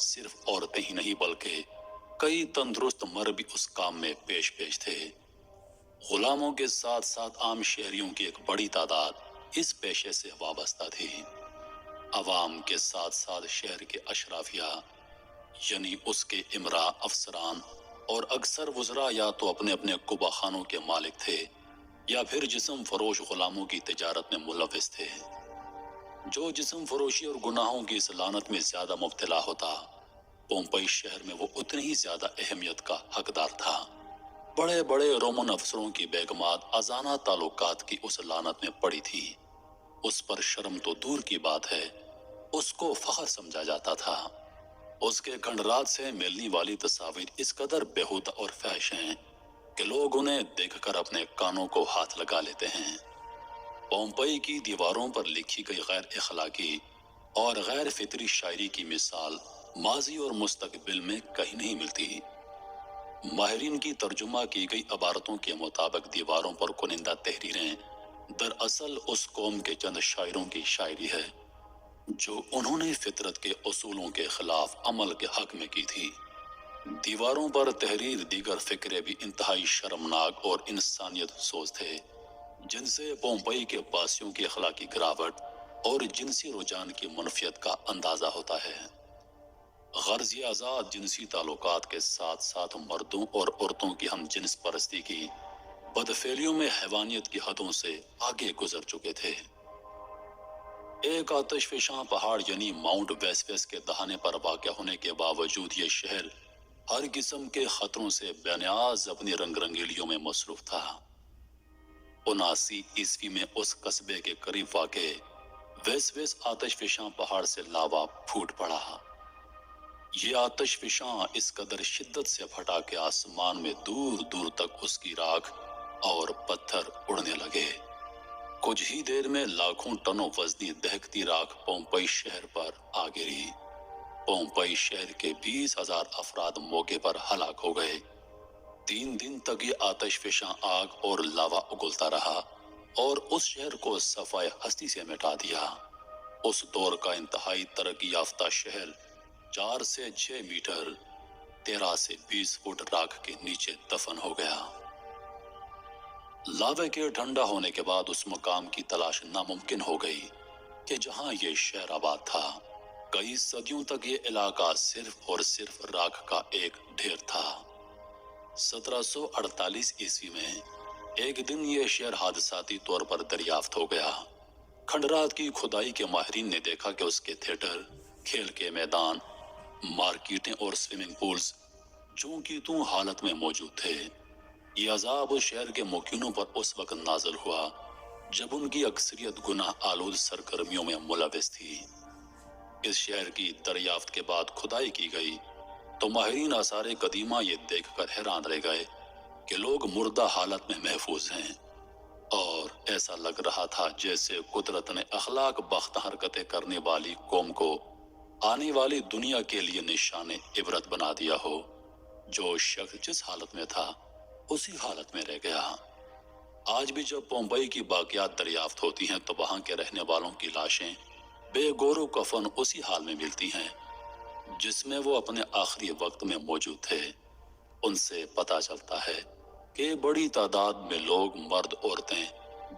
صرف عورتیں ہی نہیں بلکہ کئی تندرست مرد بھی اس کام میں پیش تھے۔ غلاموں کے ساتھ ساتھ عام شہریوں کی ایک بڑی تعداد اس پیشے سے وابستہ تھی۔ عوام کے ساتھ ساتھ شہر کے اشرافیہ یعنی اس کے امراء، افسران اور اکثر وزراء یا تو اپنے اپنے قبہ خانوں کے مالک تھے یا پھر جسم فروش غلاموں کی تجارت میں ملوث تھے۔ جو جسم فروشی اور گناہوں کی اس لعنت میں زیادہ مبتلا ہوتا، پومپئی شہر میں وہ اتنی ہی زیادہ اہمیت کا حقدار تھا۔ بڑے بڑے رومن افسروں کی بیگمات ازانہ تعلقات کی اس لعنت میں پڑی تھی۔ اس پر شرم تو دور کی بات ہے، اس کو فخر سمجھا جاتا تھا۔ اس کے کھنڈرات سے ملنے والی تصاویر اس قدر بیہودہ اور فحش ہیں کہ لوگ انہیں دیکھ کر اپنے کانوں کو ہاتھ لگا لیتے ہیں۔ پومپئی کی دیواروں پر لکھی گئی غیر اخلاقی اور غیر فطری شاعری کی مثال ماضی اور مستقبل میں کہیں نہیں ملتی۔ ماہرین کی ترجمہ کی گئی عبارتوں کے مطابق دیواروں پر کنندہ تحریریں دراصل اس قوم کے چند شاعروں کی شاعری ہے جو انہوں نے فطرت کے اصولوں کے خلاف عمل کے حق میں کی تھی۔ دیواروں پر تحریر دیگر فقرے بھی انتہائی شرمناک اور انسانیت سوز تھے، جن سے پومپئی کے پاسیوں کی اخلاقی گراوٹ اور جنسی رجحان کی منفیت کا اندازہ ہوتا ہے۔ غرضی آزاد جنسی تعلقات کے ساتھ ساتھ مردوں اور عورتوں کی ہم جنس پرستی کی بدفعلیوں میں حیوانیت کی حدوں سے آگے گزر چکے تھے۔ ایک آتش فشاں پہاڑ یعنی ماؤنٹ ویسوس کے دہانے پر واقع ہونے کے باوجود یہ شہر ہر قسم کے خطروں سے بے نیاز اپنی رنگ رنگیلیوں میں مصروف تھا۔ 79 میں اس قصبے کے قریب واقع ویسوس آتش فشاں پہاڑ سے لاوا پھوٹ پڑا۔ یہ آتش فشاں اس قدر شدت سے پھٹا کہ آسمان میں دور دور تک اس کی راکھ اور پتھر اڑنے لگے۔ کچھ ہی دیر میں لاکھوں ٹنوں وزنی دہکتی راکھ پومپئی شہر پر آ گری۔ پومپئی شہر کے 20,000 افراد موقع پر ہلاک ہو گئے۔ 3 دن تک یہ آتش فشاں آگ اور لاوا اگلتا رہا اور اس شہر کو صفائے ہستی سے مٹا دیا۔ اس دور کا انتہائی ترقی یافتہ شہر 4 سے 6 میٹر 13 سے 20 فٹ راکھ کے نیچے دفن ہو گیا۔ لاوے کے ٹھنڈا ہونے کے بعد اس مقام کی تلاش ناممکن ہو گئی کہ جہاں یہ شہر آباد تھا۔ کئی صدیوں تک یہ علاقہ صرف اور صرف راکھ کا ایک ڈھیر تھا۔ 1748 میں ایک دن یہ شہر حادثاتی طور پر دریافت ہو گیا۔ کھنڈرات کی کھدائی کے ماہرین نے دیکھا کہ اس کے تھیٹر، کھیل کے میدان، مارکیٹیں اور سوئمنگ پولز جوں کی توں حالت میں موجود تھے۔ یہ عذاب اس شہر کے مقیموں پر اس وقت نازل ہوا جب ان کی اکثریت گناہ آلود سرگرمیوں میں ملوث تھی۔ اس شہر کی دریافت کے بعد کھدائی کی گئی تو ماہرین آثار قدیمہ یہ دیکھ کر حیران رہ گئے کہ لوگ مردہ حالت میں محفوظ ہیں، اور ایسا لگ رہا تھا جیسے قدرت نے اخلاق بخت حرکتیں کرنے والی قوم کو آنے والی دنیا کے لیے نشان عبرت بنا دیا ہو۔ جو شخص جس حالت میں تھا اسی حالت میں رہ گیا۔ آج بھی جب پومپئی کی باقیات دریافت ہوتی ہیں تو وہاں کے رہنے والوں کی لاشیں بے گور و کفن اسی حال میں ملتی ہیں جس میں وہ اپنے آخری وقت میں موجود تھے۔ ان سے پتہ چلتا ہے کہ بڑی تعداد میں لوگ، مرد عورتیں،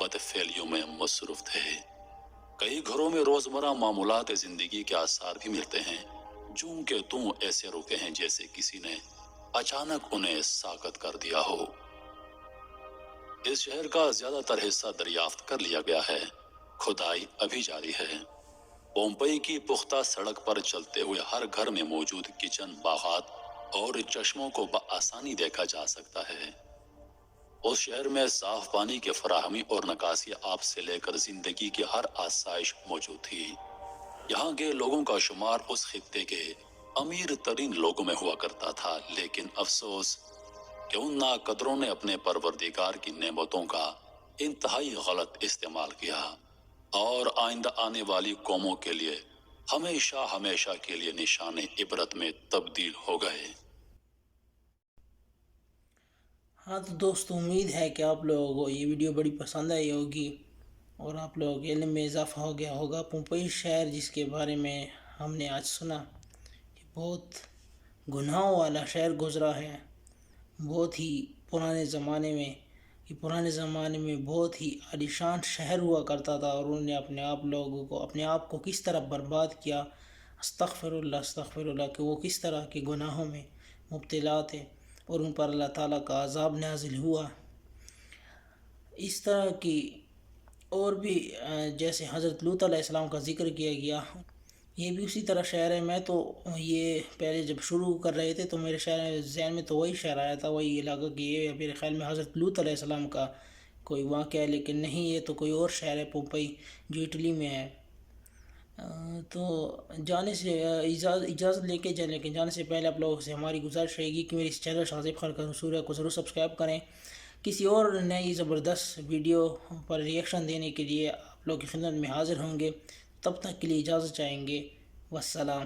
بدفعلیوں میں مصروف تھے۔ کئی گھروں میں روزمرہ معمولات زندگی کے آثار بھی ملتے ہیں، جوں کہ توں ایسے رکے ہیں جیسے کسی نے اچانک انہیں ساکت کر دیا ہو۔ اس شہر کا زیادہ تر حصہ دریافت کر لیا گیا ہے، کھدائی ابھی جاری ہے۔ پومپئی کی پختہ سڑک پر چلتے ہوئے ہر گھر میں موجود کچن، باغات اور چشموں کو بآسانی دیکھا جا سکتا ہے۔ اس شہر میں صاف پانی کی فراہمی اور نکاسی آب سے لے کر زندگی کی ہر آسائش موجود تھی۔ یہاں کے لوگوں کا شمار اس خطے کے امیر ترین لوگوں میں ہوا کرتا تھا، لیکن افسوس کہ ان ناقدروں نے اپنے پروردگار کی نعمتوں کا انتہائی غلط استعمال کیا اور آئندہ آنے والی قوموں کے لیے ہمیشہ ہمیشہ کے لیے نشان عبرت میں تبدیل ہو گئے۔ ہاں تو دوست، امید ہے کہ آپ لوگوں کو یہ ویڈیو بڑی پسند آئی ہوگی اور آپ لوگوں کے علم میں اضافہ ہو گیا ہوگا۔ پومپئی شہر جس کے بارے میں ہم نے آج سنا، بہت گناہوں والا شہر گزرا ہے، بہت ہی پرانے زمانے میں، یہ پرانے زمانے میں بہت ہی عالیشان شہر ہوا کرتا تھا، اور انہوں نے اپنے آپ کو کس طرح برباد کیا۔ استغفر اللہ کہ وہ کس طرح کے گناہوں میں مبتلا تھے، اور ان پر اللہ تعالیٰ کا عذاب نازل ہوا۔ اس طرح کی اور بھی جیسے حضرت لوط علیہ السلام کا ذکر کیا گیا، یہ بھی اسی طرح شہر ہے۔ میں تو یہ پہلے جب شروع کر رہے تھے تو میرے ذہن میں تو وہی شہر آیا تھا، وہی علاقہ کہ یہ میرے خیال میں حضرت لوط علیہ السلام کا کوئی واقعہ ہے، لیکن نہیں، یہ تو کوئی اور شہر ہے، پومپئی، جو اٹلی میں ہے۔ تو جانے سے اجازت لے کے جائیں، لیکن جانے سے پہلے آپ لوگوں سے ہماری گزارش رہے گی کہ میری اس چینل شاہزیب خان قصوریہ کو ضرور سبسکرائب کریں۔ کسی اور نئی زبردست ویڈیو پر ریئیکشن دینے کے لیے آپ لوگ کی خدمت میں حاضر ہوں گے، تب تک کے لیے اجازت چاہیں گے۔ والسلام۔